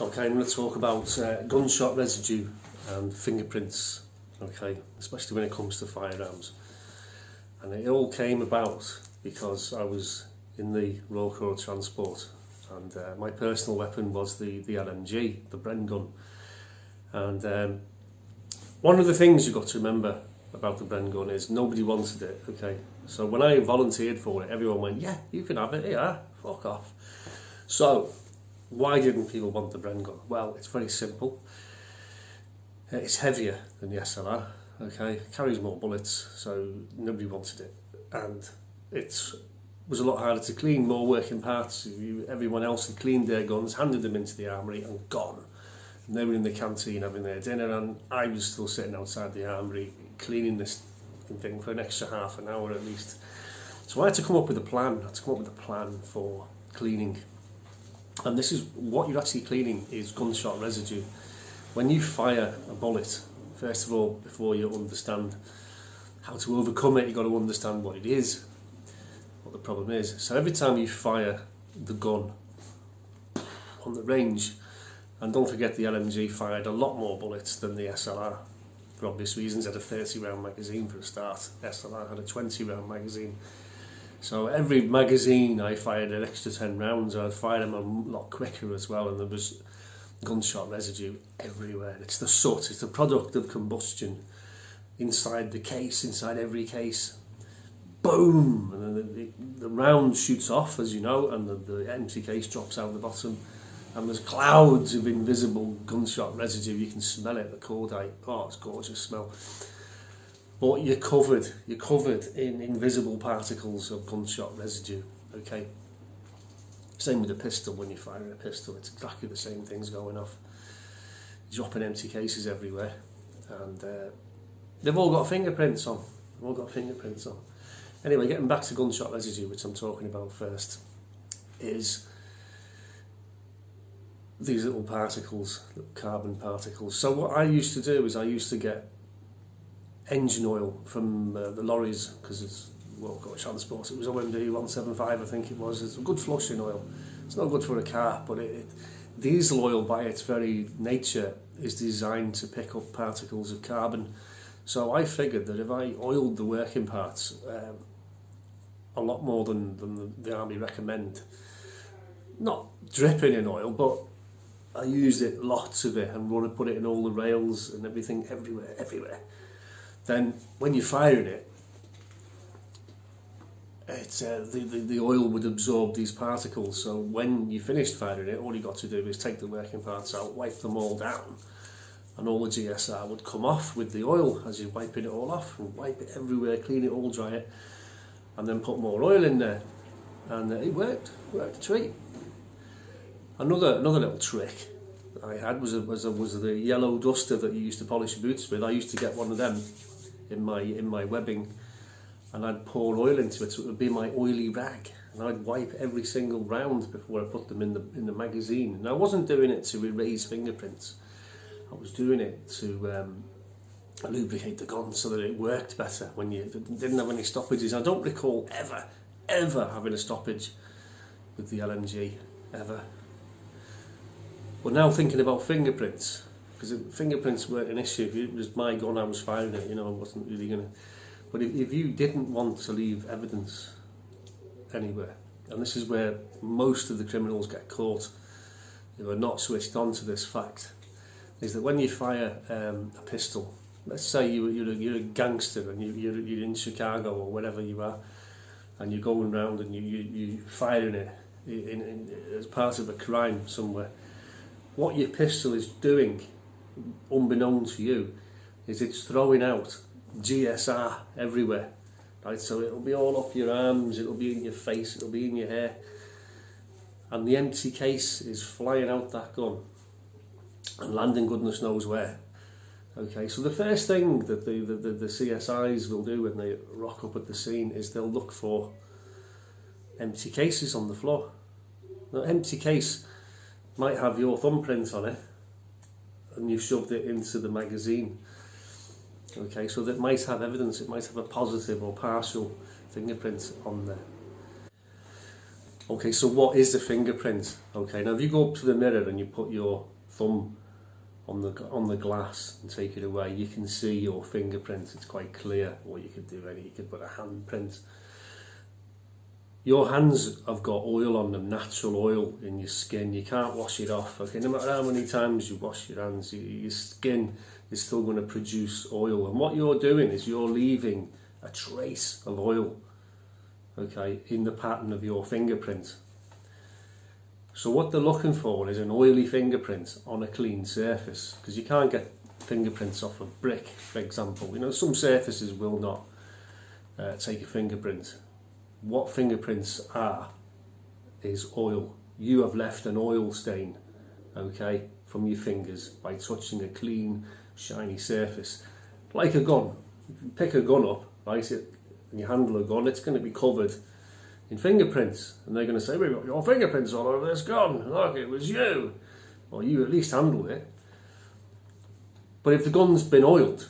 Okay, I'm going to talk about gunshot residue and fingerprints, okay, especially when it comes to firearms. And it all came about because I was in the Royal Corps of Transport, and my personal weapon was the LMG, the Bren gun. And one of the things you've got to remember about the Bren gun is nobody wanted it, okay? So when I volunteered for it, everyone went, yeah, you can have it, yeah, fuck off. So why didn't people want the Bren gun? Well, it's very simple. It's heavier than the SLR, okay? It carries more bullets, so nobody wanted it. And it was a lot harder to clean, more working parts. Everyone else had cleaned their guns, handed them into the armoury and gone. And they were in the canteen having their dinner, and I was still sitting outside the armoury cleaning this thing for an extra half an hour at least. So I had to come up with a plan. I had to come up with a plan for cleaning. And this is what you're actually cleaning is gunshot residue. When you fire a bullet, first of all, before you understand how to overcome it, you've got to understand what it is, what the problem is. So every time you fire the gun on the range, and don't forget the LMG fired a lot more bullets than the SLR, for obvious reasons. It had a 30 round magazine for a start, SLR had a 20 round magazine. So every magazine I fired an extra 10 rounds, I'd fire them a lot quicker as well, and there was gunshot residue everywhere. It's the soot, it's the product of combustion inside the case, inside every case. Boom! And then the round shoots off, as you know, and the empty case drops out the bottom, and there's clouds of invisible gunshot residue. You can smell it, the cordite. Oh, it's a gorgeous smell. But you're covered in invisible particles of gunshot residue, okay? Same with a pistol. When you're firing a pistol, it's exactly the same things going off. You're dropping empty cases everywhere, and they've all got fingerprints on. They've all got fingerprints on. Anyway, getting back to gunshot residue, which I'm talking about first, is these little particles, little carbon particles. So what I used to do is I used to get engine oil from the lorries, because it's Royal Corps Transport. It was OMD 175, I think it was. It's a good flushing oil. It's not good for a car, but diesel oil by its very nature is designed to pick up particles of carbon. So I figured that if I oiled the working parts a lot more than the army recommend, not dripping in oil, but I used it, lots of it, and put it in all the rails and everything, everywhere. Then when you're firing it, the oil would absorb these particles. So when you finished firing it, all you got to do is take the working parts out, wipe them all down, and all the GSR would come off with the oil as you're wiping it all off, and wipe it everywhere, clean it all, dry it, and then put more oil in there. And it worked a treat. Another little trick I had was the yellow duster that you used to polish boots with. I used to get one of them in my webbing, and I'd pour oil into it, so it would be my oily rag, and I'd wipe every single round before I put them in the magazine. And I wasn't doing it to erase fingerprints. I was doing it to lubricate the gun so that it worked better when you didn't have any stoppages. I don't recall ever having a stoppage with the LMG, ever. But now thinking about fingerprints, because fingerprints weren't an issue. If it was my gun, I was firing it, I wasn't really going to. But if you didn't want to leave evidence anywhere, and this is where most of the criminals get caught, who are not switched on to this fact, is that when you fire a pistol, let's say you're a gangster and you're in Chicago or wherever you are, and you're going around and you're firing it in as part of a crime somewhere, what your pistol is doing, unbeknown to you, is it's throwing out GSR everywhere, right? So it'll be all up your arms, it'll be in your face, it'll be in your hair, and the empty case is flying out that gun and landing goodness knows where. Okay, so the first thing that the CSIs will do when they rock up at the scene is they'll look for empty cases on the floor. Now, empty case might have your thumbprint on it, and you've shoved it into the magazine. Okay, so that might have evidence, it might have a positive or partial fingerprint on there. Okay, so what is a fingerprint? Okay, now if you go up to the mirror and you put your thumb on the glass and take it away, you can see your fingerprint. It's quite clear. Or you could do you could put a handprint. Your hands have got oil on them, natural oil in your skin. You can't wash it off. Okay, no matter how many times you wash your hands, your skin is still going to produce oil. And what you're doing is you're leaving a trace of oil, okay, in the pattern of your fingerprint. So what they're looking for is an oily fingerprint on a clean surface, because you can't get fingerprints off a brick, for example. You know, some surfaces will not take a fingerprint. What fingerprints are is oil. You have left an oil stain, okay, from your fingers by touching a clean, shiny surface. Like a gun. If you pick a gun up, right, and you handle a gun, it's going to be covered in fingerprints. And they're going to say, we've got your fingerprints all over this gun. Look, it was you. Well, you at least handled it. But if the gun's been oiled,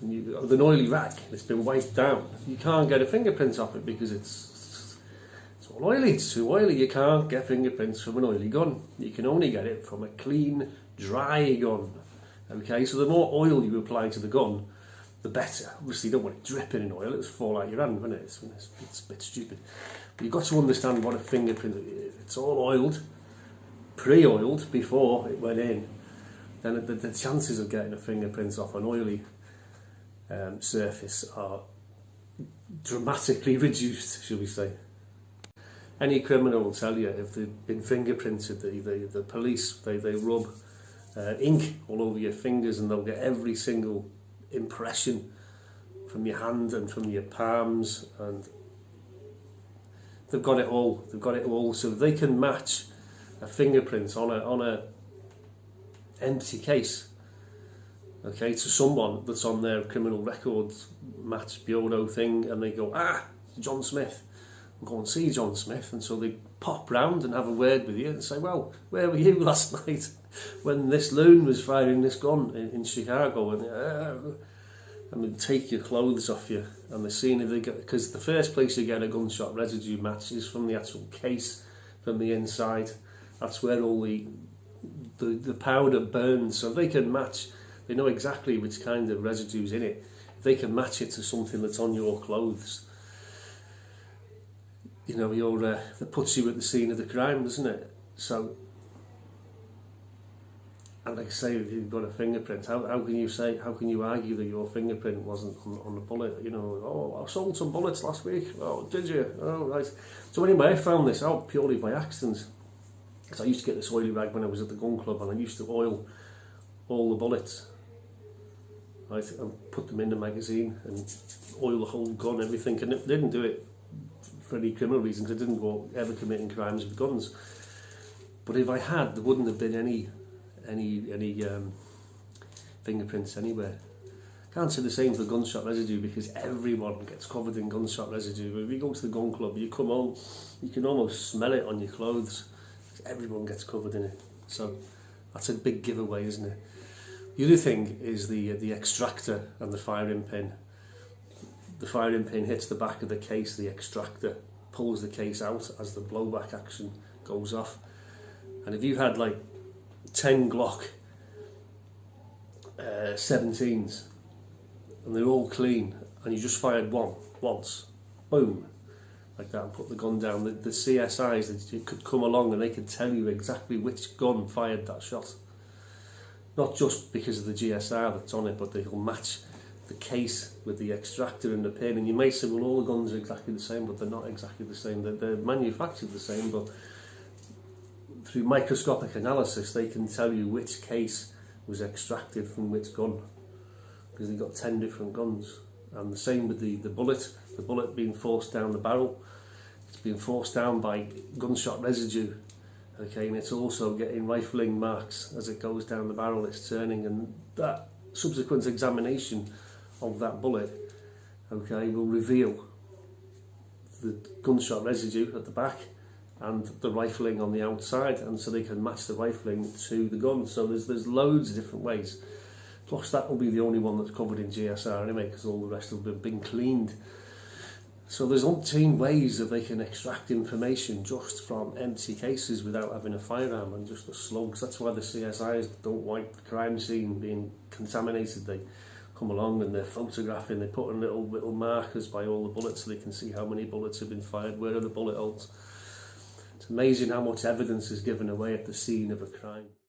with an oily rag, it's been wiped down, you can't get a fingerprint off it because it's all oily, it's too oily. You can't get fingerprints from an oily gun. You can only get it from a clean, dry gun. Okay, so the more oil you apply to the gun, the better. Obviously you don't want it dripping in oil, it'll fall out your hand, won't it? It's a bit stupid. But you've got to understand what a fingerprint is. It's all oiled, pre-oiled before it went in. Then the chances of getting a fingerprint off an oily surface are dramatically reduced, shall we say. Any criminal will tell you if they've been fingerprinted, the police, they rub ink all over your fingers and they'll get every single impression from your hand and from your palms, and they've got it all, so they can match a fingerprint on a empty case, okay, to someone that's on their criminal records match bureau thing, and they go, John Smith, I'll go and see John Smith. And so they pop round and have a word with you and say, well, where were you last night when this loon was firing this gun in Chicago? And take your clothes off you, and the scene if they get, because the first place you get a gunshot residue match is from the actual case, from the inside. That's where all the powder burns, so they can match. They know exactly which kind of residue's in it. If they can match it to something that's on your clothes, you know, that puts you at the scene of the crime, doesn't it? So, and like I say, if you've got a fingerprint, how can you argue that your fingerprint wasn't on the bullet? You know, oh, I sold some bullets last week. Oh, did you? Oh, right. So anyway, I found this out purely by accident, because I used to get this oily rag when I was at the gun club, and I used to oil all the bullets, right, and put them in the magazine and oil the whole gun, everything. And I didn't do it for any criminal reasons. I didn't go ever committing crimes with guns. But if I had, there wouldn't have been any fingerprints anywhere. Can't say the same for gunshot residue, because everyone gets covered in gunshot residue. If you go to the gun club, you come home, you can almost smell it on your clothes. Everyone gets covered in it. So that's a big giveaway, isn't it? The other thing is the extractor and the firing pin. The firing pin hits the back of the case, the extractor pulls the case out as the blowback action goes off. And if you had like 10 Glock 17s and they're all clean, and you just fired once, boom, like that, and put the gun down, the CSIs that could come along and they could tell you exactly which gun fired that shot. Not just because of the GSR that's on it, but they'll match the case with the extractor and the pin. And you may say, well, all the guns are exactly the same, but they're not exactly the same. They're manufactured the same, but through microscopic analysis, they can tell you which case was extracted from which gun, because they've got 10 different guns. And the same with the bullet being forced down the barrel. It's being forced down by gunshot residue, okay, and it's also getting rifling marks as it goes down the barrel. It's turning, and that subsequent examination of that bullet, okay, will reveal the gunshot residue at the back and the rifling on the outside, and so they can match the rifling to the gun. So there's loads of different ways. Plus that will be the only one that's covered in GSR anyway, because all the rest have been cleaned. So there's umpteen ways that they can extract information just from empty cases without having a firearm and just the slugs. That's why the CSIs don't like the crime scene being contaminated. They come along and they're photographing, they're putting little markers by all the bullets so they can see how many bullets have been fired, where are the bullet holes. It's amazing how much evidence is given away at the scene of a crime.